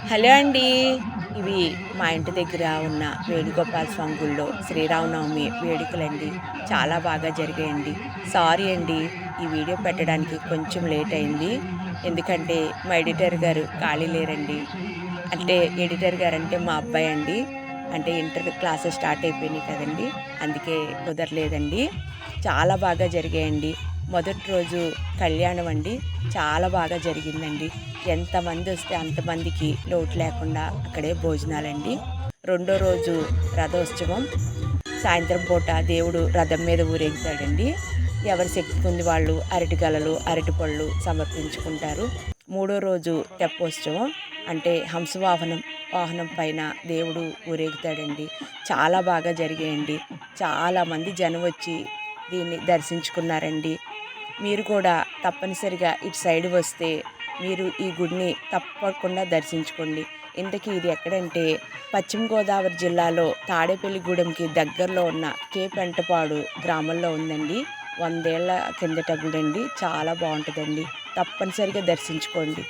Hello అండి. ఇవి మా ఇంటి దగ్గర ఉన్న వేణుగోపాల స్వామి గుడిలో శ్రీరామనవమి వేడుకలండి. చాలా బాగా జరిగాయండి. సారీ అండి, ఈ వీడియో పెట్టడానికి కొంచెం లేట్ అయింది. ఎందుకంటే మా ఎడిటర్ గారు ఖాళీ లేరండి. అంటే ఎడిటర్ గారంటే మా అబ్బాయి అండి. అంటే ఇంటర్ క్లాసెస్ స్టార్ట్ అయిపోయినాయి కదండీ! అందుకే కుదరలేదండి. చాలా బాగా జరిగాయండి. మొదటి రోజు కళ్యాణం అండి. చాలా బాగా జరిగిందండి. ఎంతమందొస్తే అంతమందికి లోటు లేకుండా అక్కడే భోజనాలండి. రెండో రోజు రథోత్సవం. సాయంత్రం పూట దేవుడు రథం మీద ఊరేగుతాడండి. ఎవరి శక్తి కొద్ది వాళ్ళు అరటిగలలు, అరటిపళ్ళు సమర్పించుకుంటారు. మూడో రోజు తెప్పోత్సవం. అంటే వాహనం పైన దేవుడు ఊరేగుతాడండి. చాలా బాగా జరిగాయండి. చాలామంది జనం వచ్చి దీన్ని దర్శించుకున్నారండి. మీరు కూడా తప్పనిసరిగా ఇటు సైడ్ వస్తే మీరు ఈ గుడిని తప్పకుండా దర్శించుకోండి. ఇంతకీ ఇది ఎక్కడంటే పశ్చిమ గోదావరి జిల్లాలో తాడేపల్లిగూడెంకి దగ్గరలో ఉన్న కే పెంటపాడు గ్రామంలో ఉందండి. 100 ఏళ్ల కిందట గుడండి. చాలా బాగుంటుందండి. తప్పనిసరిగా దర్శించుకోండి.